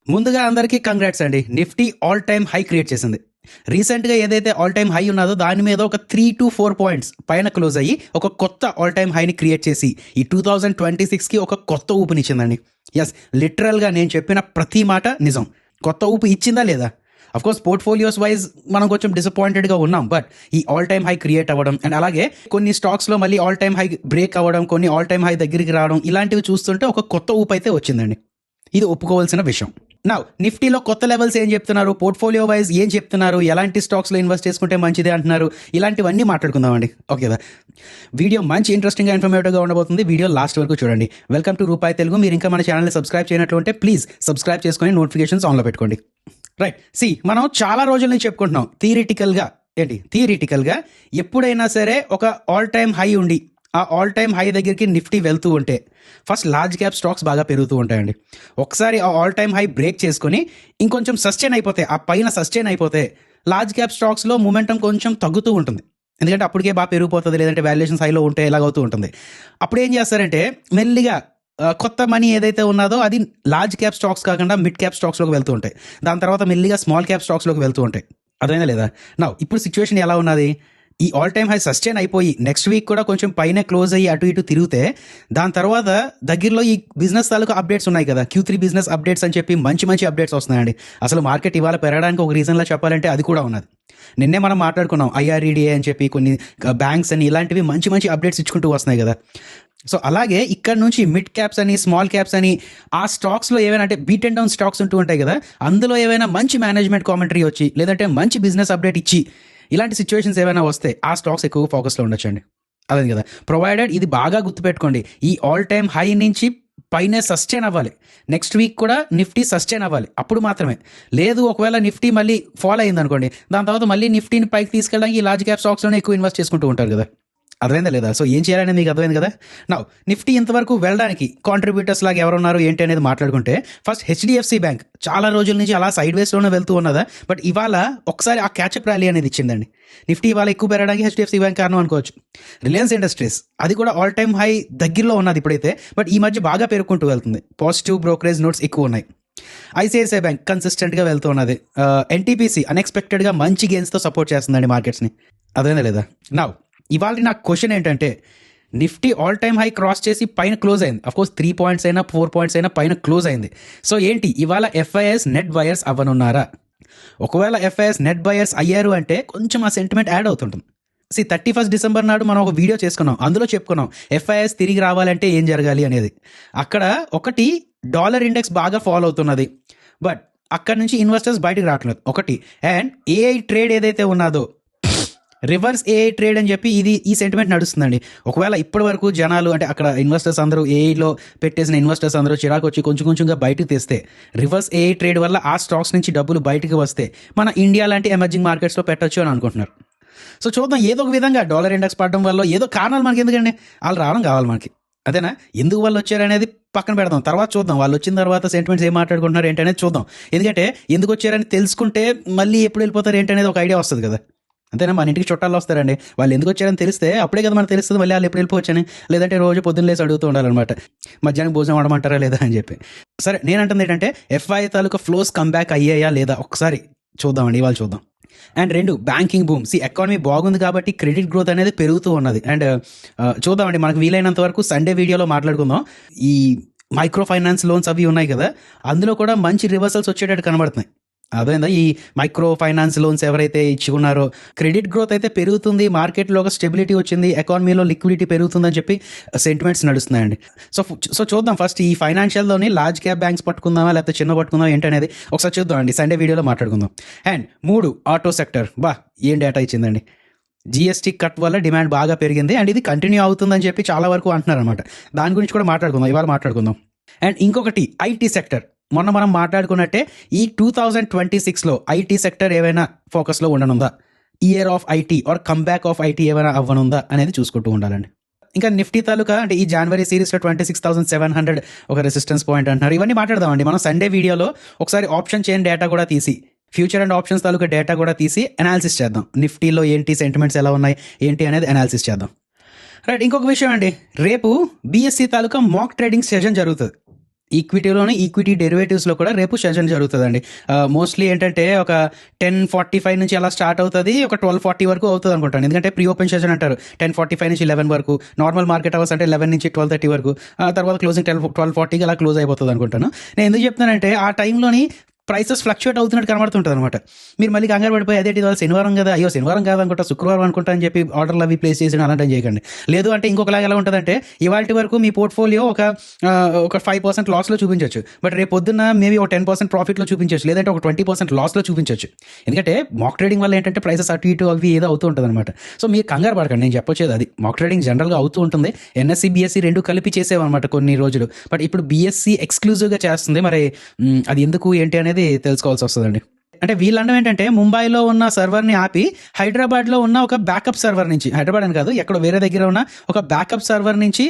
ముందుగా అందరికీ కంగ్రాట్స్ అండి. Nifty all time high create చేసింది. రీసెంట్‌గా ఏదైతే ఆల్ టైమ్ హై ఉన్నదో దాని మీద ఒక 3-4 పాయింట్స్ పైన క్లోజ్ అయ్యి ఒక కొత్త ఆల్ టైమ్ హైని క్రియేట్ చేసి ఈ 2026కి ఒక కొత్త ఊపునిచ్చిందండి. యెస్, లిటరల్‌గా నేను చెప్పిన ప్రతి మాట నిజం. కొత్త ఊపు ఇచ్చిందా లేదా? అఫ్‌కోర్స్ పోర్ట్‌ఫోలియోస్ వైస్ మనం కొంచెం డిసప్పాయింటెడ్‌గా ఉన్నాం. బట్ ఈ ఆల్ టైమ్ హై క్రియేట్ అవ్వడం అండ్ అలాగే కొన్ని స్టాక్స్‌లో మళ్ళీ ఆల్ టైమ్ హై బ్రేక్ అవ్వడం, కొన్ని ఆల్ టైమ్ హై దగ్గరికి రావడం ఇలాంటివి చూస్తుంటే ఒక కొత్త ఊపు అయితే వచ్చిందండి. ఇది ఒప్పుకోవాల్సిన విషయం. నౌ నిఫ్టీలో కొత్త లెవెల్స్ ఏం చెప్తున్నారు, పోర్ట్ఫోలియో వైజ్ ఏం చెప్తున్నారు, ఎలాంటి స్టాక్స్లో ఇన్వెస్ట్ చేసుకుంటే మంచిది అంటున్నారు, ఇలాంటివన్నీ మాట్లాడుకుందామండి. ఓకే కదా, వీడియో మంచి ఇంట్రెస్టింగ్గా ఇన్ఫర్మేటివ్గా ఉండబోతుంది. వీడియో లాస్ట్ వరకు చూడండి. వెల్కమ్ టు రూపాయి తెలుగు. మీరు ఇంకా మన ఛానల్ని సబ్స్క్రైబ్ చేయనట్లు ఉంటే ప్లీజ్ సబ్స్క్రైబ్ చేసుకొని నోటిఫికేషన్స్ ఆన్లో పెట్టుకోండి. రైట్, మనం చాలా రోజుల నుంచి చెప్పుకుంటున్నాం థియరిటికల్గా ఎప్పుడైనా సరే ఒక ఆల్ టైమ్ హై ఉండి ఆ ఆల్ టైమ్ హై దగ్గరికి నిఫ్టీ వెళ్తూ ఉంటే ఫస్ట్ లార్జ్ క్యాప్ స్టాక్స్ బాగా పెరుగుతూ ఉంటాయండి. ఒకసారి ఆ ఆల్ టైమ్ హై బ్రేక్ చేసుకొని ఇంకొంచెం సస్టైన్ అయిపోతే, ఆ పైన సస్టైన్ అయిపోతే లార్జ్ క్యాప్ స్టాక్స్లో మూమెంటం కొంచెం తగ్గుతూ ఉంటుంది. ఎందుకంటే అప్పటికే బాగా పెరిగిపోతుంది, లేదంటే వాల్యుయేషన్స్ హైలో ఉంటే ఎలాగవుతూ ఉంటుంది. అప్పుడు ఏం చేస్తారంటే మెల్లిగా కొత్త మనీ ఏదైతే ఉన్నదో అది లార్జ్ క్యాప్ స్టాక్స్ కాకుండా మిడ్ క్యాప్ స్టాక్స్లోకి వెళ్తూ ఉంటాయి. దాని తర్వాత మెల్లిగా స్మాల్ క్యాప్ స్టాక్స్లోకి వెళ్తూ ఉంటాయి. అదైనా లేదా? నా ఇప్పుడు సిచ్యువేషన్ ఎలా ఉన్నది? ఈ ఆల్ టైమ్ హై సస్టైన్ అయిపోయి నెక్స్ట్ వీక్ కూడా కొంచెం పైన క్లోజ్ అయ్యి అటు ఇటు తిరిగితే దాని తర్వాత దగ్గరలో ఈ బిజినెస్ తాలూకు అప్డేట్స్ ఉన్నాయి కదా, Q3 బిజినెస్ అప్డేట్స్ అని చెప్పి మంచి అప్డేట్స్ వస్తున్నాయండి. అసలు మార్కెట్ ఇవాళ పెరగడానికి ఒక రీజన్లా చెప్పాలంటే అది కూడా ఉన్నది. నిన్నే మనం మాట్లాడుకున్నాం IREDA అని చెప్పి కొన్ని బ్యాంక్స్ అని ఇలాంటివి మంచి అప్డేట్స్ ఇచ్చుకుంటూ వస్తున్నాయి కదా. సో అలాగే ఇక్కడ నుంచి మిడ్ క్యాప్స్ అని స్మాల్ క్యాప్స్ అని ఆ స్టాక్స్లో ఏవైనా అంటే బీట్ అండ్ డౌన్ స్టాక్స్ ఉంటూ ఉంటాయి కదా, అందులో ఏవైనా మంచి మేనేజ్మెంట్ కామెంటరీ వచ్చి లేదంటే మంచి బిజినెస్ అప్డేట్ ఇచ్చి ఇలాంటి సిచ్యువేషన్స్ ఏమైనా వస్తే ఆ స్టాక్స్ ఎక్కువ ఫోకస్లో ఉండొచ్చండి. అదే కదా, ప్రొవైడెడ్ ఇది బాగా గుర్తుపెట్టుకోండి, ఈ ఆల్ టైమ్ హై నుంచి పైనే సస్టైన్ అవ్వాలి. నెక్స్ట్ వీక్ కూడా నిఫ్టీ సస్టైన్ అవ్వాలి, అప్పుడు మాత్రమే. లేదు ఒకవేళ నిఫ్టీ మళ్ళీ ఫాలో అయింది అనుకోండి, దాని తర్వాత మళ్ళీ నిఫ్టీని పైకి తీసుకెళ్ళడానికి ఈ లార్జ్ క్యాప్ స్టాక్స్లోనే ఎక్కువ ఇన్వెస్ట్ చేసుకుంటూ ఉంటారు కదా. అర్థమైందా లేదా? సో ఏం చేయాలనేది మీకు అర్థమైంది కదా. నా నిఫ్టీ ఇంతవరకు వెళ్ళడానికి కాంట్రిబ్యూటర్స్ లాగా ఎవరున్నారు ఏంటి అనేది మాట్లాడుకుంటే ఫస్ట్ HDFC బ్యాంక్ చాలా రోజుల నుంచి అలా సైడ్ వేస్లోనే వెళ్తూ ఉన్నదా, బట్ ఇవాళ ఒకసారి ఆ క్యాచప్ ర్యాలీ అనేది ఇచ్చిందండి. నిఫ్టీ ఇవాళ ఎక్కువ పెరగడానికి HDFC బ్యాంక్ కారణం అనుకోవచ్చు. రిలయన్స్ ఇండస్ట్రీస్ అది కూడా ఆల్ టైమ్ హై దగ్గరలో ఉన్నది ఇప్పుడైతే, బట్ ఈ మధ్య బాగా పెరుగుకుంటూ వెళ్తుంది. పాజిటివ్ బ్రోకరేజ్ నోట్స్ ఎక్కువ ఉన్నాయి. ICICI బ్యాంక్ కన్సిస్టెంట్గా వెళ్తూ ఉన్నది. NTPC అన్ఎక్స్పెక్టెడ్గా మంచి గెయిన్స్తో సపోర్ట్ చేస్తుందండి మార్కెట్స్ని. అదేనా లేదా? నా ఇవాళ నాకు క్వశ్చన్ ఏంటంటే, Nifty all time high cross చేసి పైన క్లోజ్ అయింది. అఫ్కోర్స్ 3 పాయింట్స్ అయినా 4 పాయింట్స్ అయినా పైన క్లోజ్ అయింది. సో ఏంటి ఇవాళ FIS నెట్ బయర్స్ అవ్వనున్నారా? ఒకవేళ FIS నెట్ బయర్స్ అయ్యారు అంటే కొంచెం ఆ సెంటిమెంట్ యాడ్ అవుతుంటుంది. 31 డిసెంబర్ నాడు మనం ఒక వీడియో చేసుకున్నాం, అందులో చెప్పుకున్నాం FIS తిరిగి రావాలంటే ఏం జరగాలి అనేది. అక్కడ ఒకటి డాలర్ ఇండెక్స్ బాగా ఫాలో అవుతున్నది, బట్ అక్కడ నుంచి ఇన్వెస్టర్స్ బయటకు రావట్లేదు ఒకటి. అండ్ AI ట్రేడ్ ఏదైతే ఉన్నదో రివర్స్ AI ట్రేడ్ అని చెప్పి ఈ సెంటిమెంట్ నడుస్తుందండి. ఒకవేళ ఇప్పటి వరకు జనాలు అంటే అక్కడ ఇన్వెస్టర్స్ అందరూ AIలో పెట్టేసిన ఇన్వెస్టర్స్ అందరూ చిరాకు వచ్చి కొంచెంగా బయటకు తెస్తే రివర్స్ AI ట్రేడ్ వల్ల ఆ స్టాక్స్ నుంచి డబ్బులు బయటకు వస్తే మన ఇండియా లాంటి ఎమర్జింగ్ మార్కెట్స్లో పెట్టచ్చు అని అనుకుంటున్నారు. సో చూద్దాం, ఏదో ఒక విధంగా డాలర్ ఇండెక్స్ పడడం వల్ల ఏదో కారణాలు మనకి ఎందుకండి, వాళ్ళు రావడం కావాలి మనకి. అదేనా, ఎందుకు వాళ్ళు వచ్చారనేది పక్కన పెడదాం, తర్వాత చూద్దాం. వాళ్ళు వచ్చిన తర్వాత సెంటిమెంట్స్ ఏం మాట్లాడుకుంటున్నారు ఏంటనేది చూద్దాం. ఎందుకంటే ఎందుకు వచ్చారని తెలుసుకుంటే మళ్ళీ ఎప్పుడు వెళ్ళిపోతారు ఏంటనేది ఒక ఐడియా వస్తుంది కదా. అంతేనా, మన ఇంటికి చుట్టాలు వస్తారండి, వాళ్ళు ఎందుకు వచ్చారని తెలిస్తే అప్పుడే కదా మనకు తెలుస్తుంది మళ్ళీ వాళ్ళు ఎప్పుడు వెళ్ళిపోవచ్చని. లేదంటే రోజు పొద్దున్న లేసి అడుగుతూ ఉండాలన్నమాట, మధ్యాహ్నం భోజనం ఆడమంటారా లేదా అని చెప్పి. సరే, నేను అంటుంది ఏంటంటే FI తాలూకా ఫ్లోస్ కమ్బ్యాక్ అయ్యాయా లేదా ఒకసారి చూద్దామండి, ఇవాళ చూద్దాం. And 2 banking boom. ఎకానమీ బాగుంది కాబట్టి క్రెడిట్ గ్రోత్ అనేది పెరుగుతూ ఉన్నది. అండ్ చూద్దామండి, మనకు వీలైనంత వరకు సండే వీడియోలో మాట్లాడుకుందాం. ఈ మైక్రో ఫైనాన్స్ లోన్స్ అవి ఉన్నాయి కదా, అందులో కూడా మంచి రివర్సల్స్ వచ్చేటట్టు కనబడుతున్నాయి. అదేందా, ఈ మైక్రో ఫైనాన్స్ లోన్స్ ఎవరైతే ఇచ్చుకున్నారో క్రెడిట్ గ్రోత్ అయితే పెరుగుతుంది, మార్కెట్లో ఒక స్టెబిలిటీ వచ్చింది, ఎకానమీలో లిక్విడిటీ పెరుగుతుందని చెప్పి సెంటిమెంట్స్ నడుస్తున్నాయండి. సో చూద్దాం, ఫస్ట్ ఈ ఫైనాన్షియల్లోని లార్జ్ క్యాప్ బ్యాంక్స్ పట్టుకుందామా లేకపోతే చిన్న పట్టుకుందామా ఏంటనేది ఒకసారి చూద్దాం అండి, సండే వీడియోలో మాట్లాడుకుందాం. అండ్ 3 ఆటో సెక్టర్, ఏం డేటా ఇచ్చిందండి. GST కట్ వల్ల డిమాండ్ బాగా పెరిగింది అండ్ ఇది కంటిన్యూ అవుతుందని చెప్పి చాలా వరకు అంటున్నారు అనమాట. దాని గురించి కూడా మాట్లాడుకుందాం, ఇవాళ మాట్లాడుకుందాం. అండ్ ఇంకొకటి IT సెక్టర్. మొన్న మనం మాట్లాడుకున్నట్టే ఈ 2026లో IT సెక్టర్ ఏమైనా ఫోకస్లో ఉండనుందా, year of IT or comeback of IT ఏమైనా అవ్వనుందా అనేది చూసుకుంటూ ఉండాలండి. ఇంకా నిఫ్టీ తాలూకా అంటే ఈ జనవరి సిరీస్లో 26,700 ఒక రెసిస్టెన్స్ పాయింట్ అంటున్నారు. ఇవన్నీ మాట్లాడదామండి మనం సండే వీడియోలో. ఒకసారి ఆప్షన్ చైన్ డేటా కూడా తీసి, future and options taluka data కూడా తీసి అనాలిసిస్ చేద్దాం. నిఫ్టీలో ఏంటి సెంటిమెంట్స్ ఎలా ఉన్నాయి ఏంటి అనేది అనాలిసిస్ చేద్దాం. రైట్, ఇంకొక విషయం అండి, రేపు BSE తాలూకా మాక్ ట్రేడింగ్ సెషన్ జరుగుతుంది. ఈక్విటీ డెరివేటివ్స్లో కూడా రేపు సెషన్ జరుగుతుందండి. మోస్ట్లీ ఏంటంటే ఒక 10:45 నుంచి అలా స్టార్ట్ అవుతుంది, ఒక 12:40 వరకు అవుతుంది అనుకుంటాను. ఎందుకంటే ప్రీ ఓపెన్ సెషన్ అంటారు 10:45 నుంచి 11 వరకు, నార్మల్ మార్కెట్ అవర్స్ అంటే 11 నుంచి 12:30 వరకు, తర్వాత క్లోజింగ్ 12:40కి అలా క్లోజ్ అయిపోతుంది అనుకుంటాను. నేను ఎందుకు చెప్తానంటే ఆ టైంలోని ప్రైసెస్ ఫ్లక్చుయేట్ అవుతున్నట్టు కనబడుతుంటుంది అనమాట. మీరు మళ్ళీ కంగారు పడిపోయి అదేంటి ఇవాళ శనివారం కదా, అయ్యో శనివారం కాదు అనుకుంటా శుక్రవారం అనుకుంటా అని చెప్పి ఆర్డర్లు అవి ప్లేస్ చేసి అలాంటివి చేయకండి. లేదు అంటే ఇంకొకలాగా ఎలా ఉంటుందంటే ఇవాళ వరకు మీ పోర్ట్ఫోలియో ఒక 5% లాస్లో చూపించవచ్చు, బట్ రేపు పొద్దున్న మేబీ ఒక 10% ప్రాఫిట్లో చూపించవచ్చు, లేదంటే ఒక 20% లాస్లో చూపించవచ్చు. ఎందుకంటే మాక్ ట్రేడింగ్ వల్ల ఏంటంటే ప్రైసెస్ అటు ఇటు అవి ఏదో అవుతూ ఉంటుంది అనమాట. సో మీరు కంగారు పడకండి, నేను చెప్పొచ్చేది అది. మాక్ ట్రేడింగ్ జనరల్గా అవుతూ ఉంటుంది. ఎన్ఎస్సి బిఎస్సి రెండు కలిపి చేసేవన్నమాట కొన్ని రోజులు, బట్ ఇప్పుడు బిఎస్సి ఎక్స్క్లూజివ్గా చేస్తుంది. మరి అది ఎందుకు ఏంటి అనేది తెలుసుకోవాల్సి వస్తుందండి. అంటే వీళ్ళండం ఏంటంటే ముంబైలో ఉన్న సర్వర్ని ఆపి హైదరాబాద్లో ఉన్న ఒక బ్యాకప్ సర్వర్ నుంచి, హైదరాబాద్ అని కాదు ఎక్కడ వేరే దగ్గర ఉన్న ఒక బ్యాకప్ సర్వర్ నుంచి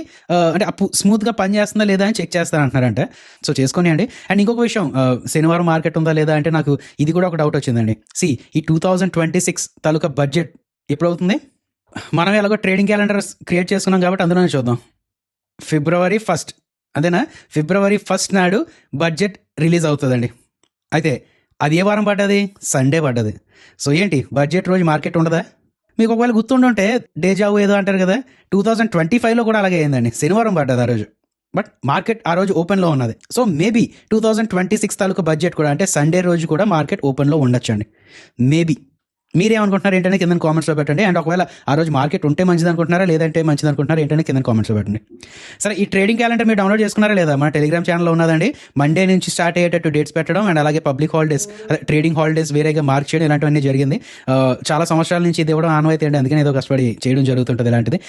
అంటే స్మూత్గా పనిచేస్తుందా లేదా అని చెక్ చేస్తారంటున్నారంటే. సో చేసుకొని అండి. అండ్ ఇంకొక విషయం, శనివారం మార్కెట్ ఉందా లేదా అంటే నాకు ఇది కూడా ఒక డౌట్ వచ్చిందండి. ఈ 2026 తాలూకా బడ్జెట్ ఎప్పుడు అవుతుంది? మనం ఎలాగో ట్రేడింగ్ క్యాలెండర్ క్రియేట్ చేసుకున్నాం కాబట్టి అందులోనే చూద్దాం. February 1st, అదేనా? February 1st నాడు బడ్జెట్ రిలీజ్ అవుతుందండి. అయితే అది ఏ వారం పడ్డది? సండే పడ్డది. సో ఏంటి బడ్జెట్ రోజు మార్కెట్ ఉండదా? మీకు ఒకవేళ గుర్తుండుంటే డేజావు ఏదో అంటారు కదా, 2025లో కూడా అలాగే అయిందండి. శనివారం పడ్డది ఆ రోజు, బట్ మార్కెట్ ఆ రోజు ఓపెన్లో ఉన్నది. సో మేబీ 2026 తాలూకు బడ్జెట్ కూడా అంటే సండే రోజు కూడా మార్కెట్ ఓపెన్లో ఉండొచ్చండి. మేబీ మీరేమనుకుంటున్నారు ఏంటంటే కింద కామెంట్స్లో పెట్టండి. అండ్ ఒకవేళ ఆ రోజు మార్కెట్ ఉంటే మంచిది అనుకుంటున్నారా లేదంటే మంచిది అనుకుంటున్నారా ఏంటంటే కింద కామెంట్స్లో పెట్టండి. సరే, ఈ ట్రేడింగ్ క్యాలెండర్ మీరు డౌన్లోడ్ చేసుకున్నారా లేదా? మన టెలిగ్రామ్ ఛానల్లో ఉన్నదండి. మండే నుంచి స్టార్ట్ అయ్యేటట్టు డేట్స్ పెట్టడం అండ్ అలాగే పబ్లిక్ హాలిడేస్, అదే ట్రేడింగ్ హాలిడేస్ వేరేగా మార్క్ చేయడం, ఇలాంటివన్నీ జరిగింది. చాలా సంవత్సరాల నుంచి ఇది ఇవ్వడం ఆనవాయితీ అండి, అందుకని ఏదో కష్టపడి చేయడం జరుగుతుంటుంది. ఇలాంటిది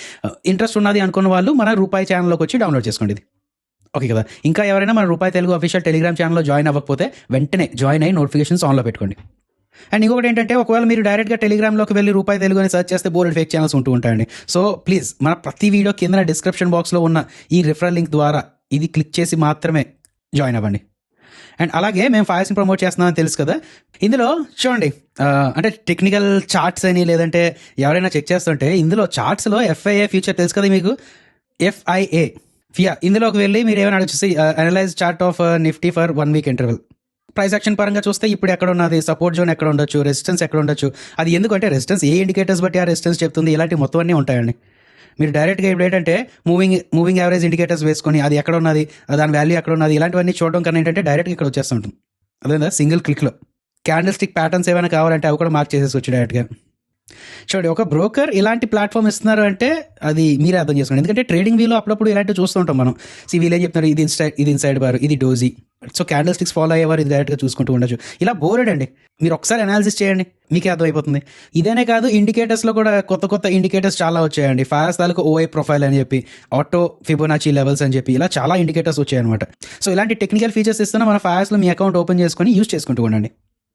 ఇంట్రెస్ట్ ఉన్నది అనుకున్న వాళ్ళు మన రూపాయి ఛానల్లోకి వచ్చి డౌన్లోడ్ చేసుకోండి ఇది. ఓకే కదా? ఇంకా ఎవరైనా మన రూపాయి తెలుగు అఫీషియల్ టెలిగ్రామ్ ఛానల్లో జాయిన్ అవ్వకపోతే వెంటనే జాయిన్ అయ్యి నోటిఫికేషన్స్ ఆన్లో పెట్టుకోండి. అండ్ ఇంకొకటి ఏంటంటే ఒకవేళ మీరు డైరెక్ట్గా టెలిగ్రామ్లోకి వెళ్ళి రూపాయి తెలుగు అని సెర్చ్ చేస్తే బోల్డ్ ఫేక్ ఛానల్స్ ఉంటూ ఉంటాయండి. సో ప్లీజ్ మన ప్రతి వీడియో కింద డిస్క్రిప్షన్ బాక్స్లో ఉన్న ఈ రిఫరల్ లింక్ ద్వారా ఇది క్లిక్ చేసి మాత్రమే జాయిన్ అవ్వండి. అండ్ అలాగే మేము ఫైర్స్ని ప్రమోట్ చేస్తున్నామని తెలుసు కదా, ఇందులో చూడండి అంటే టెక్నికల్ చార్ట్స్ అని లేదంటే ఎవరైనా చెక్ చేస్తుంటే ఇందులో చార్ట్స్లో FIA ఫ్యూచర్ తెలుసు కదా మీకు, FIA ఇందులోకి వెళ్ళి మీరు ఏమైనా అడిగి analyse chart of Nifty for 1 week interval. Price action పరంగా చూస్తే ఇప్పుడు ఎక్కడ ఉన్నది, సపోర్ట్ జోన్ ఎక్కడ ఉండొచ్చు, రెసిస్టెన్స్ ఎక్కడ ఉండొచ్చు, అది ఎందుకంటే రెసిస్టెన్స్ ఏ ఇండికేటర్స్ బట్టి ఆ రెసిస్టెన్స్ చెప్తుంది, ఇలాంటి మొత్తం అన్నీ ఉంటాయండి. మీరు డైరెక్ట్గా ఇప్పుడు ఏంటంటే మూవింగ్ యావరేజ్ ఇండికేటర్స్ వేసుకొని అది ఎక్కడ ఉన్నది, దాని వాల్యూ ఎక్కడ ఉన్నది, ఇలాంటివన్నీ చూడడం కన్నా ఏంటంటే డైరెక్ట్గా ఇక్కడ వచ్చేస్తుంటుంది. అదేందా సింగిల్ క్లిక్లో. క్యాండిల్ స్టిక్ ప్యాటర్న్స్ ఏమైనా కావాలంటే అవి కూడా మార్క్ చేసేసి డైరెక్ట్గా. చూడండి, ఒక బ్రోకర్ ఇలాంటి ప్లాట్ఫామ్ ఇస్తున్నారు అంటే అది మీరే అర్థం చేసుకోండి. ఎందుకంటే ట్రేడింగ్ వీలో అప్పుడప్పుడు ఇలాంటివి చూస్తూ ఉంటాం మనం. వీళ్ళు ఏం చెప్తున్నారు, ఇది ఇన్సైడ్ బార్, ఇది doji. So candle sticks follow అయ్యేవారు ఇది డైరెక్ట్గా చూసుకుంటూ ఉండొచ్చు. ఇలా బోర్డ్ అండి, మీరు ఒకసారి అనాలిసిస్ చేయండి మీకే అర్థమైపోతుంది. ఇదేనే కాదు, ఇండికేటర్స్లో కూడా కొత్త ఇండికేటర్స్ చాలా వచ్చాయండి. ఫాయర్స్ తాలూకు OI ప్రొఫైల్ అని చెప్పి, ఆటో ఫిబొనాచి లెవెల్స్ అని చెప్పి ఇలా చాలా ఇండికేటర్స్ వచ్చాయన్నమాట. సో ఇలాంటి టెక్నికల్ ఫీచర్స్ ఇస్తున్నా మన ఫాయర్స్లో మీ అకౌంట్ ఓపెన్ చేసుకొని యూజ్ చేసుకుంటూ ఉండండి.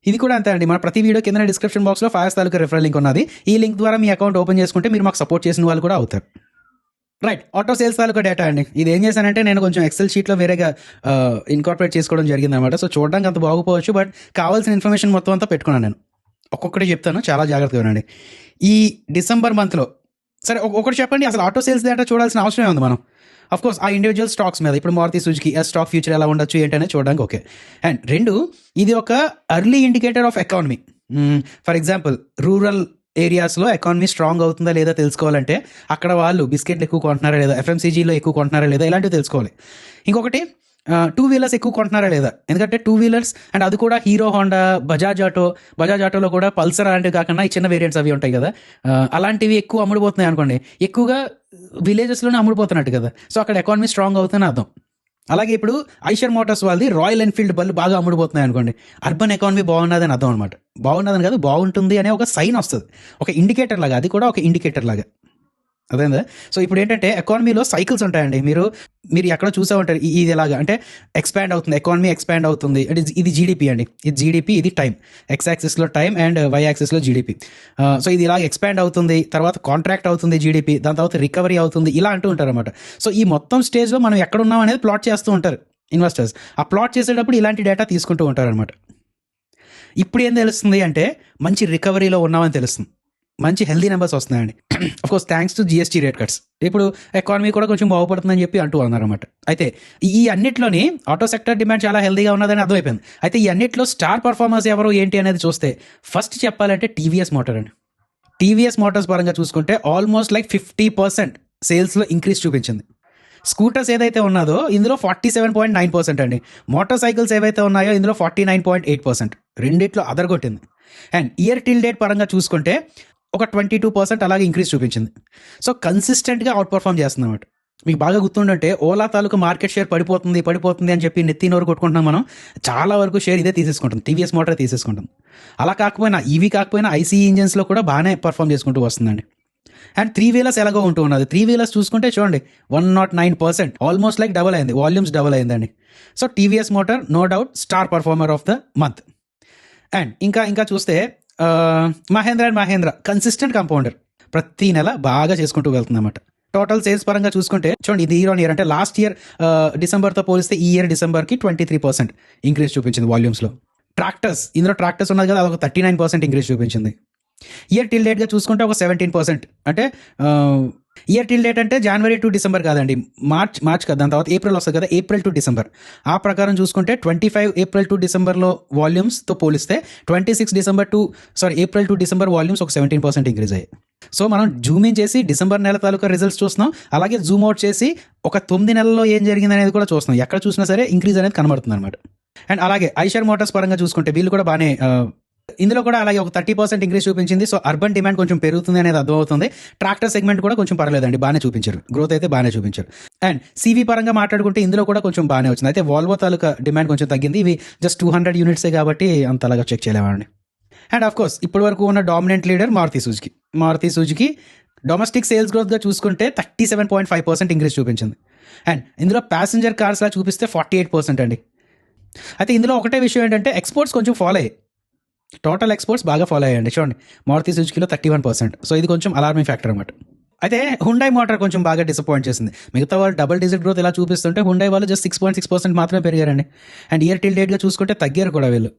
ఇది కూడా అంతే అండి, మన ప్రతి వీడియో కింద డిస్క్రిప్షన్ బాక్స్లో ఫైర్స్ తాలూకు రిఫరల్ లింక్ ఉన్నది. ఈ లింక్ ద్వారా మీ అకౌంట్ ఓపెన్ చేసుకుంటే మీరు మాకు సపోర్ట్ చేసిన వాళ్ళు కూడా అవుతారు. రైట్, ఆటో సేల్స్ తాలూకా డేటా అండి. ఇది ఏం చేశానంటే నేను కొంచెం ఎక్సెల్ షీట్లో వేరేగా ఇన్కార్పొరేట్ చేసుకోవడం జరిగింది అనమాట. సో చూడడానికి అంత బాగుపోవచ్చు, బట్ కావాల్సిన ఇన్ఫర్మేషన్ మొత్తం అంతా పెట్టుకున్నాను నేను. ఒక్కొక్కటి చెప్తాను, చాలా జాగ్రత్తగా ఉండండి. ఈ డిసెంబర్ మంత్లో సరే ఒకటి చెప్పండి, అసలు ఆటో సేల్స్ డేటా చూడాల్సిన అవసరమే ఉంది మనం. అఫ్కోర్స్ ఆ ఇండివిజువల్ స్టాక్స్ మీద ఇప్పుడు మారుతి సుజుకి స్టాక్ ఫ్యూచర్ ఎలా ఉండొచ్చు ఏంటనే చూడడానికి ఓకే. అండ్ రెండు, ఇది ఒక early indicator of economy. For example rural ఏరియాస్లో ఎకానమీ స్ట్రాంగ్ అవుతుందా లేదా తెలుసుకోవాలంటే అక్కడ వాళ్ళు బిస్కెట్లు ఎక్కువ కొంటున్నారా లేదా, FMCGలో ఎక్కువ కొంటున్నారా లేదా, ఇలాంటివి తెలుసుకోవాలి. ఇంకొకటి 2 వీలర్స్ ఎక్కువ కొంటున్నారా లేదా, ఎందుకంటే 2 వీలర్స్ అండ్ అది కూడా హీరో హోండా, బజాజ్ ఆటోలో కూడా పల్సర్ అలాంటివి కాకుండా ఈ చిన్న వేరియంట్స్ అవి ఉంటాయి కదా, అలాంటివి ఎక్కువ అమ్ముడుపోతున్నాయి అనుకోండి, ఎక్కువగా విలేజెస్లోనే అమ్ముడుపోతున్నట్టు కదా. సో అక్కడ ఎకానమీ స్ట్రాంగ్ అవుతుందని అర్థం. అలాగే ఇప్పుడు ఐషర్ మోటార్స్ వాళ్ళది రాయల్ ఎన్ఫీల్డ్ బళ్ళు బాగా అమ్ముడుపోతున్నాయి అనుకోండి, అర్బన్ ఎకానమీ బాగున్నదని అర్థం అనమాట. బాగున్నదని కాదు, బాగుంటుంది అనే ఒక సైన్ వస్తుంది, ఒక ఇండికేటర్ లాగా. అది కూడా ఒక ఇండికేటర్ లాగా, అదేందా. సో ఇప్పుడు ఏంటంటే ఎకానమీలో సైకిల్స్ ఉంటాయండి. మీరు ఎక్కడ చూసే ఉంటారు, ఇది ఎలాగా అంటే ఎక్స్పాండ్ అవుతుంది, ఎకానమీ ఎక్స్పాండ్ అవుతుంది అంటే ఇది జీడిపి అండి. ఇది జీడిపి, ఇది టైం, X యాక్సిస్లో టైం అండ్ Y యాక్సిస్లో జీడిపి. సో ఇది ఇలా ఎక్స్పాండ్ అవుతుంది, తర్వాత కాంట్రాక్ట్ అవుతుంది జీడిపి, దాని తర్వాత రికవరీ అవుతుంది, ఇలా అంటూ ఉంటారు అనమాట. సో ఈ మొత్తం స్టేజ్లో మనం ఎక్కడున్నాం అనేది ప్లాట్ చేస్తూ ఉంటారు ఇన్వెస్టర్స్. ఆ ప్లాట్ చేసేటప్పుడు ఇలాంటి డేటా తీసుకుంటూ ఉంటారు అనమాట. ఇప్పుడు ఏం తెలుస్తుంది అంటే మంచి రికవరీలో ఉన్నామని తెలుస్తుంది. మంచి హెల్దీ నెంబర్స్ వస్తున్నాయండి. Course thanks to GST rate cuts. ఇప్పుడు ఎకానమీ కూడా కొంచెం బాగుపడుతుందని చెప్పి అంటూ అన్నారన్నమాట. అయితే ఈ అన్నిట్లోని ఆటో సెక్టర్ డిమాండ్ చాలా హెల్దీగా ఉన్నదని అర్థమైపోయింది. అయితే ఈ అన్నిట్లో స్టార్ పర్ఫార్మర్స్ ఎవరు ఏంటి అనేది చూస్తే ఫస్ట్ చెప్పాలంటే టీవీఎస్ మోటార్ అండి. టీవీఎస్ మోటార్స్ పరంగా చూసుకుంటే ఆల్మోస్ట్ లైక్ 50% సేల్స్లో ఇంక్రీజ్ చూపించింది. స్కూటర్స్ ఏదైతే ఉన్నదో ఇందులో 47.9% అండి. మోటార్ సైకిల్స్ ఏవైతే ఉన్నాయో ఇందులో 49.8%. రెండిట్లో అదరగొట్టింది. అండ్ ఇయర్ టిల్ డేట్ పరంగా చూసుకుంటే ఒక 22% అలాగే ఇంక్రీజ్ చూపించింది. సో కన్సిస్టెంట్గా అవుట్ పర్ఫామ్ చేస్తుంది అన్నమాట. మీకు బాగా గుర్తుండంటే ఓలా తాలూకు మార్కెట్ షేర్ పడిపోతుంది అని చెప్పి నెత్తి నోరు కొట్టుకుంటున్నాం మనం. చాలా వరకు షేర్ ఇదే తీసేసుకుంటుంది, టీవీఎస్ మోటార్ తీసేసుకుంటుంది. అలా కాకపోయినా ఈవీ కాకపోయినా ఐసీఈ ఇంజన్స్లో కూడా బాగానే పర్ఫామ్ చేసుకుంటూ వస్తుందండి. అండ్ 3 వీలర్స్ ఎలాగో ఉంటూ ఉన్నది. 3 వీలర్స్ చూసుకుంటే చూడండి 109%, ఆల్మోస్ట్ లైక్ డబల్ అయింది, వాల్యూమ్స్ డబల్ అయిందండి. So TVS motor no doubt star performer of the month. And ఇంకా చూస్తే మహేంద్ర కన్సిస్టెంట్ కంపౌండర్, ప్రతి నెల బాగా చేసుకుంటూ వెళ్తుందన్నమాట. టోటల్ సేల్స్ పరంగా చూసుకుంటే చూడండి ఇది ఇయర్ ఆన్ ఇయర్ అంటే లాస్ట్ ఇయర్ డిసెంబర్తో పోలిస్తే ఈ ఇయర్ డిసెంబర్కి 23% ఇంక్రీజ్ చూపించింది వాల్యూమ్స్లో. ఇందులో ట్రాక్టర్స్ ఉన్నది కదా, అదొక 39% ఇంక్రీజ్ చూపించింది. ఇయర్ టిల్ డేట్గా చూసుకుంటే ఒక 17%. అంటే ఇయర్ టిల్ డేట్ అంటే జనవరి టు డిసెంబర్ కాదండి, మార్చ్ కదా, దాని తర్వాత ఏప్రిల్ వస్తుంది కదా, ఏప్రిల్ టు డిసెంబర్. ఆ ప్రకారం చూసుకుంటే 25 ఏప్రిల్ టు డిసెంబర్లో వాల్యూమ్స్తో పోలిస్తే ఏప్రిల్ టు డిసెంబర్ వాల్యూమ్స్ ఒక 17% ఇంక్రీజ్ అయ్యాయి. సో మనం జూమ్ ఇన్ చేసి డిసెంబర్ నెల తాలూకా రిజల్ట్స్ చూస్తున్నాం, అలాగే జూమ్ అవుట్ చేసి ఒక 9 నెలల్లో ఏం జరిగింది అనేది కూడా చూస్తున్నాం. ఎక్కడ చూసినా సరే ఇంక్రీజ్ అనేది కనబడుతుంది అనమాట. అండ్ అలాగే ఐషర్ మోటార్స్ పరంగా చూసుకుంటే వీళ్ళు కూడా బాగానే ఇందులో కూడా అలాగే ఒక 30% ఇంక్రీజ్ చూపించింది. సో అర్బన్ డిమాండ్ కొంచెం పెరుగుతుంది అనేది అర్థమవుతుంది. ట్రాక్టర్ సెగ్మెంట్ కూడా కొంచెం పర్లేదండి, బాగానే చూపించారు, గ్రోత్ అయితే బాగానే చూపించారు. అండ్ సివి పరంగా మాట్లాడుకుంటే ఇందులో కూడా కొంచెం బాగానే వచ్చింది. అయితే వాల్వో తాలూకా డిమాండ్ కొంచెం తగ్గింది. ఇవి జస్ట్ 200 యూనిట్సే కాబట్టి అంత అలాగా చెక్ చేయలేమండి. అండ్ ఆఫ్ కోర్స్ ఇప్పటి వరకు ఉన్న dominant leader Maruti Suzuki domestic sales గ్రోత్గా చూసుకుంటే 37.5% ఇంక్రీజ్ చూపించింది. అండ్ ఇందులో ప్యాసింజర్ కార్స్లా చూపిస్తే 48% అండి. అయితే ఇందులో ఒకటే విషయం ఏంటంటే ఎక్స్పోర్ట్స్ కొంచెం ఫాలో అయ్యాయి, టోటల్ ఎక్స్పోర్ట్స్ బాగా ఫాలో అయ్యండి. చూడండి మారుతి సుజుకిలో 31%. సో ఇది కొంచెం అలార్మింగ్ ఫ్యాక్టర్ అనమాట. అయితే హుండై మోటార్ కొంచెం బాగా డిసప్పాయింట్ చేసింది. మిగతా వాళ్ళు డబుల్ డిజిట్ గ్రోత్ ఇలా చూపిస్తుంటే హుండై వాళ్ళు జస్ట్ 6.6% మాత్రమే పెరిగారండి. అండ్ ఇయర్ టిల్ డేట్గా చూసుకుంటే తగ్గారు కూడా వీళ్ళు.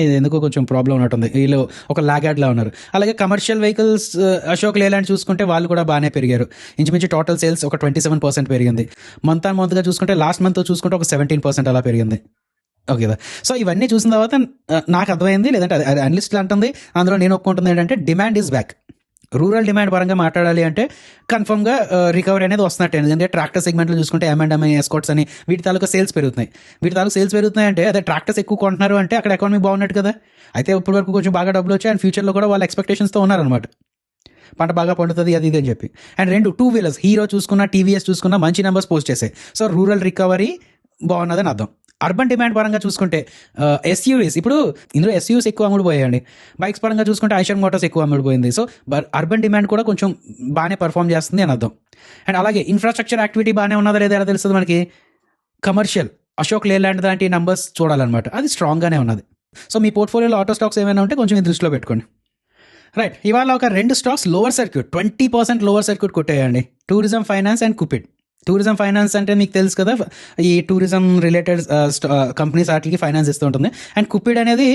ఇది ఎందుకో కొంచెం ప్రాబ్లం ఉన్నట్టుంది, వీళ్ళు ఒక లాగాడ్లా ఉన్నారు. అలాగే కమర్షియల్ వెహికల్స్ అశోక్ లేలాండ్ చూసుకుంటే వాళ్ళు కూడా బాగానే పెరిగారు. ఇంచుమించు టోటల్ సేల్స్ ఒక 27% పెరిగింది. మంత్గా చూసుకుంటే లాస్ట్ మంత్ చూసుకుంటే ఒక 17% అలా పెరిగింది. ఓకే కదా. సో ఇవన్నీ చూసిన తర్వాత నాకు అర్థమైంది, లేదంటే అది అనలిస్టులు అంటుంది, అందులో నేను ఒప్పుకుంటుంది ఏంటంటే demand is back. Rural demand పరంగా మాట్లాడాలి అంటే కన్ఫర్మ్గా రికవరీ అనేది వస్తున్నట్టు. ఎందుకంటే ట్రాక్టర్ సెగ్మెంట్లో చూసుకుంటే M&M ఎస్కాట్స్ అని వీటి తాలూకా సేల్స్ పెరుగుతున్నాయి అంటే అదే ట్రాక్టర్స్ ఎక్కువ కొంటున్నారు అంటే అక్కడ ఎకానమీ బాగున్నట్టు కదా. అయితే ఇప్పటి వరకు కొంచెం బాగా డబ్బులు వచ్చాయి అండ్ ఫ్యూచర్లో కూడా వాళ్ళ ఎక్స్పెక్టేషన్స్తో ఉన్నారనమాట, పంట బాగా పండుతుంది అది ఇది అని చెప్పి. అండ్ 2 వీలర్స్ హీరో చూసుకున్నా టీవీఎస్ చూసుకున్నా మంచి నెంబర్స్ పోస్ట్ చేశాయి. సో రూరల్ రికవరీ బాగున్నదని అర్థం. అర్బన్ డిమాండ్ పరంగా చూసుకుంటే ఎస్యూవీస్, ఇప్పుడు ఇందులో ఎస్యూవీస్ ఎక్కువ అమ్ముడుపోయాయండి. బైక్స్ పరంగా చూసుకుంటే ఐషర్ మోటార్స్ ఎక్కువ అమ్ముడుపోయింది. సో అర్బన్ డిమాండ్ కూడా కొంచెం బాగానే పర్ఫామ్ చేస్తుంది అని అర్థం. అండ్ అలాగే ఇన్ఫ్రాస్ట్రక్చర్ యాక్టివిటీ బాగానే ఉన్నదా లేదా ఎలా తెలుస్తుంది మనకి, కమర్షియల్ అశోక్ లేలాండ్ లాంటి నెంబర్స్ చూడాలన్నమాట, అది స్ట్రాంగ్గానే ఉన్నది. సో మీ పోర్ట్ఫోలియోలో ఆటో స్టాక్స్ ఏమైనా ఉంటే కొంచెం దృష్టిలో పెట్టుకోండి. రైట్, ఇవాళ ఒక 2 stocks lower circuit 20% lower circuit కొట్టాయండి. Tourism finance and Cupid. Tourism finance అంటే మీకు తెలుసు కదా, ఈ టూరిజం రిలేటెడ్ కంపెనీస్ వాటికి ఫైనాన్స్ ఇస్తూ ఉంటుంది. అండ్ కుపిడ్ అనేది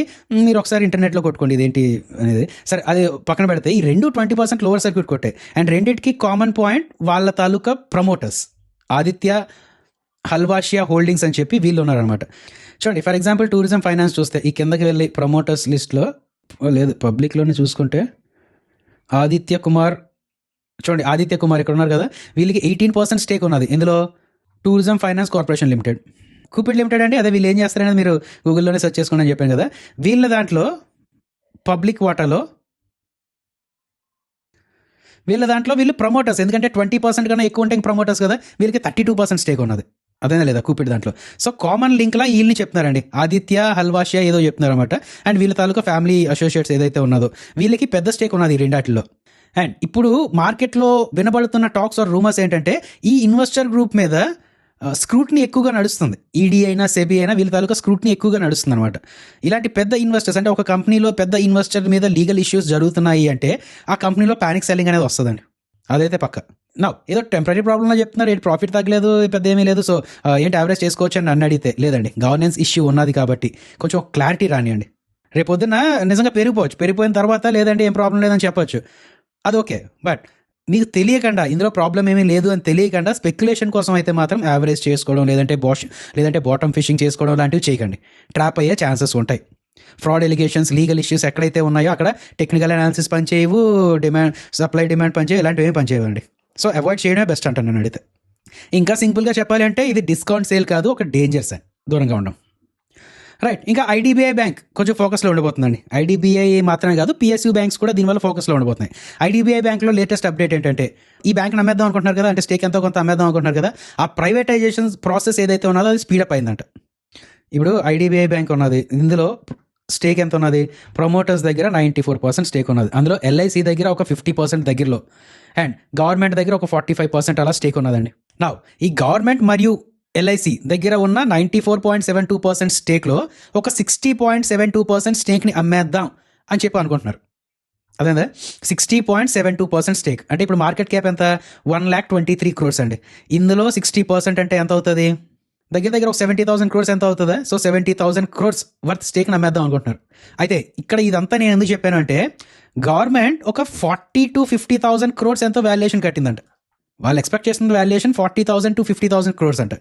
మీరు ఒకసారి ఇంటర్నెట్లో కొట్టుకోండి ఇదేంటి అనేది. సరే అది పక్కన పెడితే ఈ 20% లోవర్ సర్క్యూట్ కొట్టాయి. అండ్ రెండింటికి కామన్ పాయింట్ వాళ్ళ తాలూకా ప్రమోటర్స్ ఆదిత్య హల్వాషియా హోల్డింగ్స్ అని చెప్పి వీళ్ళు ఉన్నారనమాట. చూడండి ఫర్ ఎగ్జాంపుల్ టూరిజం ఫైనాన్స్ చూస్తే ఈ కిందకి వెళ్ళి ప్రమోటర్స్ లిస్ట్లో లేదు పబ్లిక్లోనే చూసుకుంటే ఆదిత్య కుమార్ ఇక్కడ ఉన్నారు కదా, వీళ్ళకి 18% స్టేక్ ఉన్నది. ఇందులో tourism finance corporation limited, Cupid limited అండి. అదే వీళ్ళు ఏం చేస్తారనేది మీరు గూగుల్లోనే సెర్చ్ చేసుకోండి అని చెప్పాను కదా. వీళ్ళ దాంట్లో పబ్లిక్ వాటాలో వీళ్ళు ప్రమోటర్స్, ఎందుకంటే 20% కన్నా ఎక్కువ ఉంటే ప్రమోటర్స్ కదా, వీళ్ళకి 32% స్టేక్ ఉన్నది. అదేనా లేదా కుపిడ్ దాంట్లో. సో కామన్ లింక్లా వీళ్ళని చెప్తున్నారండి, ఆదిత్య హల్వాషియా ఏదో చెప్తున్నారు అనమాట. అండ్ వీళ్ళ తాలూకా ఫ్యామిలీ అసోసియేట్స్ ఏదైతే ఉన్నదో వీళ్ళకి పెద్ద స్టేక్ ఉన్నది ఈ రెండాటిలో. అండ్ ఇప్పుడు మార్కెట్లో వినబడుతున్న టాక్స్ ఆర్ రూమర్స్ ఏంటంటే ఈ ఇన్వెస్టర్ గ్రూప్ మీద స్క్రూట్నీ ఎక్కువగా నడుస్తుంది. ఈడీ అయినా సెబీ అయినా వీళ్ళ తాలూకా స్క్రూట్నీ ఎక్కువగా నడుస్తుంది అనమాట. ఇలాంటి పెద్ద ఇన్వెస్టర్స్ అంటే ఒక కంపెనీలో పెద్ద ఇన్వెస్టర్ మీద లీగల్ ఇష్యూస్ జరుగుతున్నాయి అంటే ఆ కంపెనీలో ప్యానిక్ సెల్లింగ్ అనేది వస్తుందండి, అదైతే పక్క. నా ఏదో టెంపరీ ప్రాబ్లంలో చెప్తున్నారు, ఏంటి ప్రాఫిట్ తగ్గలేదు పెద్ద ఏమీ లేదు, సో ఏంటి యావరేజ్ చేసుకోవచ్చు అని నన్ను అడిగితే లేదండి, గవర్నెన్స్ ఇష్యూ ఉన్నది కాబట్టి కొంచెం క్లారిటీ రానియండి. రేపొద్దున నిజంగా పెరిగిపోయిన తర్వాత లేదంటే ఏం ప్రాబ్లం లేదని చెప్పొచ్చు. అది ఓకే. బట్ మీకు తెలియకుండా ఇందులో ప్రాబ్లమ్ ఏమీ లేదు అని తెలియకుండా స్పెక్యులేషన్ కోసం అయితే మాత్రం యావరేజ్ చేసుకోవడం లేదంటే బాటమ్ ఫిషింగ్ చేసుకోవడం లాంటివి చేయకండి. ట్రాప్ అయ్యే ఛాన్సెస్ ఉంటాయి. ఫ్రాడ్ ఎలిగేషన్స్, లీగల్ ఇష్యూస్ ఎక్కడైతే ఉన్నాయో అక్కడ టెక్నికల్ అనాలిసిస్ పనిచేయవు, సప్లై డిమాండ్ పనిచేయవు, ఇలాంటివి ఏమి పనిచేయవండి. సో అవాయిడ్ చేయడమే బెస్ట్ అంటాను నేను అడిగితే. ఇంకా సింపుల్గా చెప్పాలి అంటే ఇది డిస్కౌంట్ సేల్ కాదు, ఒక డేంజర్ సైన్. దూరంగా ఉండం. రైట్. ఇంకా ఐడిబిఐ బ్యాంక్ కొంచెం ఫోకస్లో ఉండిపోతుందండి. ఐడిబిఐ మాత్రమే కాదు, పిఎస్యూ బ్యాంక్స్ కూడా దీనివల్ల ఫోకస్లో ఉండిపోతున్నాయి. ఐడిబిఐ బ్యాంక్లో లేటెస్ట్ అప్డేట్ ఏంటంటే ఈ బ్యాంక్ అమ్మేద్దాం అనుకుంటున్నారు కదా, అంటే స్టేక్ ఎంతో కొంత అమ్మేద్దాం అనుకుంటున్నారు కదా, ఆ ప్రైవేటైజేషన్ ప్రాసెస్ ఏదైతే ఉన్నదో అది స్పీడప్ అయిందంట. ఇప్పుడు ఐడిబిఐ బ్యాంక్ ఉన్నది, ఇందులో స్టేక్ ఎంత ఉన్నది, ప్రమోటర్స్ దగ్గర 94% స్టేక్ ఉన్నది, అందులో ఎల్ఐసి దగ్గర ఒక 50% దగ్గరలో, అండ్ గవర్నమెంట్ దగ్గర ఒక 45% అలా స్టేక్ ఉన్నదండి. నా ఈ గవర్నమెంట్ మరియు ఎల్ఐసి దగ్గర ఉన్న 94.72% స్టేక్లో ఒక 60.72% స్టేక్ని అమ్మేద్దాం అని చెప్పి అనుకుంటున్నారు. అదేందా 60.72% స్టేక్ అంటే ఇప్పుడు మార్కెట్ క్యాప్ ఎంత, 1,23 crores అండి. ఇందులో 60% అంటే ఎంత అవుతుంది, దగ్గర ఒక 70,000 crores ఎంత అవుతుందా. సో 70,000 crores వర్త్ స్టేక్ని అమ్మేద్దాం అనుకుంటున్నారు. అయితే ఇక్కడ ఇదంతా నేను ఎందుకు చెప్పాను అంటే గవర్నమెంట్ ఒక 40,000 to 50,000 crores ఎంతో వాల్యుయేషన్ కట్టిందంట. వాళ్ళు ఎక్స్పెక్ట్ చేసిన వాల్యుయేషన్ 40,000 to 50,000 crores అంట.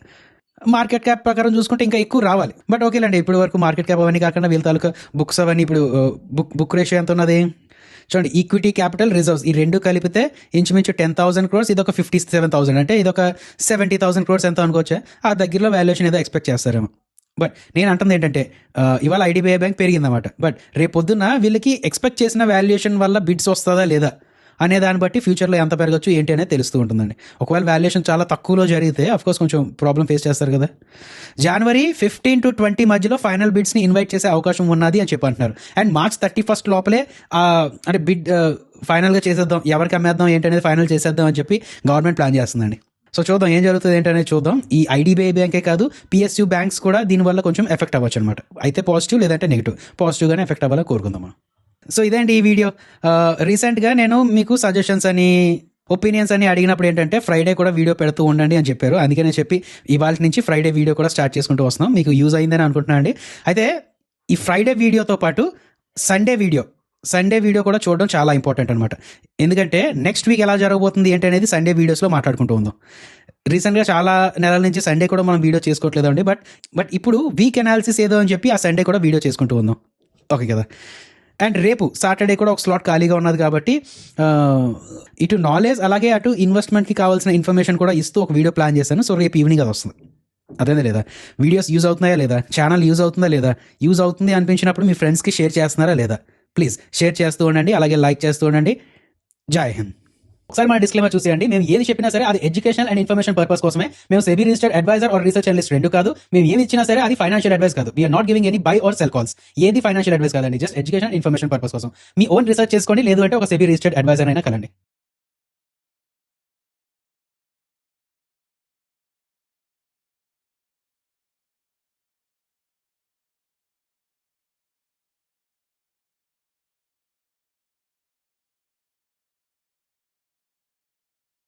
మార్కెట్ క్యాప్ ప్రకారం చూసుకుంటే ఇంకా ఎక్కువ రావాలి. బట్ ఓకేలండి, ఇప్పుడు వరకు మార్కెట్ క్యాప్ అవన్నీ కాకుండా వీళ్ళ తాలూకా బుక్స్ అవన్నీ ఇప్పుడు బుక్ రేషియో ఎంత ఉన్నది చూడండి. ఈక్విటీ, క్యాపిటల్, రిజర్వ్స్ ఈ రెండు కలిపితే ఇంచుమించు 10,000 crores, ఇదొక 57,000 అంటే ఇదొక 70,000 crores ఎంత అనుకోవచ్చా. ఆ దగ్గరలో వాల్యుయేషన్ ఏదో ఎక్స్పెక్ట్ చేస్తారేమో. బట్ నేను అంటుంది ఏంటంటే ఇవాళ ఐడిబిఐ బ్యాంక్ పెరిగిందన్నమాట. బట్ రేపు పొద్దున్న వీళ్ళకి ఎక్స్పెక్ట్ చేసిన వాల్యుయేషన్ వల్ల బిడ్స్ వస్తుందా లేదా అనే దాన్ని బట్టి ఫ్యూచర్లో ఎంత పెరగచ్చు ఏంటి అనేది తెలుస్తూ ఉంటుందండి. ఒకవేళ వాల్యుయేషన్ చాలా తక్కువలో జరిగితే అఫ్కోర్స్ కొంచెం ప్రాబ్లం ఫేస్ చేస్తారు కదా. January 15 to 20 మధ్యలో ఫైనల్ బిడ్స్ని ఇన్వైట్ చేసే అవకాశం ఉన్నది అని చెప్పి అంటున్నారు. అండ్ March 31 లోపలే అంటే బిడ్ ఫైనల్గా చేసేద్దాం, ఎవరికి అమ్మేద్దాం ఏంటి అనేది ఫైనల్ చేసేద్దాం అని చెప్పి గవర్నమెంట్ ప్లాన్ చేస్తుందండి. సో చూద్దాం ఏం జరుగుతుంది ఏంటనేది చూద్దాం. ఈ ఐడిబిఐ బ్యాంకే కాదు, పిఎస్యూ బ్యాంక్స్ కూడా దీనివల్ల కొంచెం ఎఫెక్ట్ అవ్వచ్చు అనమాట. అయితే పాజిటివ్ లేదంటే నెగిటివ్, పాజిటివ్గానే ఎఫెక్ట్ అవ్వాలో కోరుకుందాం మనం. సో ఇదేంటి ఈ వీడియో. రీసెంట్గా నేను మీకు సజెషన్స్ అని, ఒపీనియన్స్ అని అడిగినప్పుడు ఏంటంటే ఫ్రైడే కూడా వీడియో పెడుతూ ఉండండి అని చెప్పారు. అందుకే నేను చెప్పి ఇవాళ నుంచి ఫ్రైడే వీడియో కూడా స్టార్ట్ చేసుకుంటూ వస్తున్నాం. మీకు యూజ్ అయిందని అనుకుంటున్నాను అండి. అయితే ఈ ఫ్రైడే వీడియోతో పాటు సండే వీడియో కూడా చూడడం చాలా ఇంపార్టెంట్ అనమాట. ఎందుకంటే నెక్స్ట్ వీక్ ఎలా జరగబోతుంది ఏంటి అనేది సండే వీడియోస్లో మాట్లాడుకుంటూ ఉందాం. రీసెంట్గా చాలా నెలల నుంచి సండే కూడా మనం వీడియో చేసుకోవట్లేదు అండి. బట్ ఇప్పుడు వీక్ అనాలిసిస్ ఏదో అని చెప్పి ఆ సండే కూడా వీడియో చేసుకుంటూ ఉందాం. ఓకే కదా. అండ్ రేపు సాటర్డే కూడా ఒక స్లాట్ ఖాళీగా ఉన్నది కాబట్టి ఇటు నాలెడ్జ్ అలాగే అటు ఇన్వెస్ట్మెంట్కి కావాల్సిన ఇన్ఫర్మేషన్ కూడా ఇస్తూ ఒక వీడియో ప్లాన్ చేశాను. సో రేపు ఈవినింగ్ అది వస్తుంది. అదేనా లేదా, వీడియోస్ యూజ్ అవుతున్నాయా లేదా, ఛానల్ యూజ్ అవుతుందా లేదా, యూజ్ అవుతుంది అనిపించినప్పుడు మీ ఫ్రెండ్స్కి షేర్ చేస్తున్నారా లేదా, ప్లీజ్ షేర్ చేస్తూ ఉండండి, అలాగే లైక్ చేస్తూ ఉండండి. జై హింద్. ఒకసారి మన డిస్క్లైమర్ చూసేయండి. మేము ఏది చెప్పినా సరే అది ఎడ్యుకేషన్ అండ్ ఇన్ఫర్మేషన్ పర్పస్ కోసమే. మేము SEBI registered advisor or research analyst రెండు కాదు. మేము ఏది ఇచ్చినా సరే అది ఫైనాన్షియల్ అడ్వైస్ కాదు. We are not giving any buy or sell calls. ఏది ఫైనాన్షియల్ అడ్వైస్ కాదండి, జస్ట్ ఎడ్యుకేషన్ ఇన్ఫర్మేషన్ పర్పస్ కోసం. మీ ఓన్ రీసెర్చ్ చేసుకోండి, లేదు అంటే ఒక సెబీ రిజిస్టర్డ్ అడ్వైజర్ అయినా కలండి.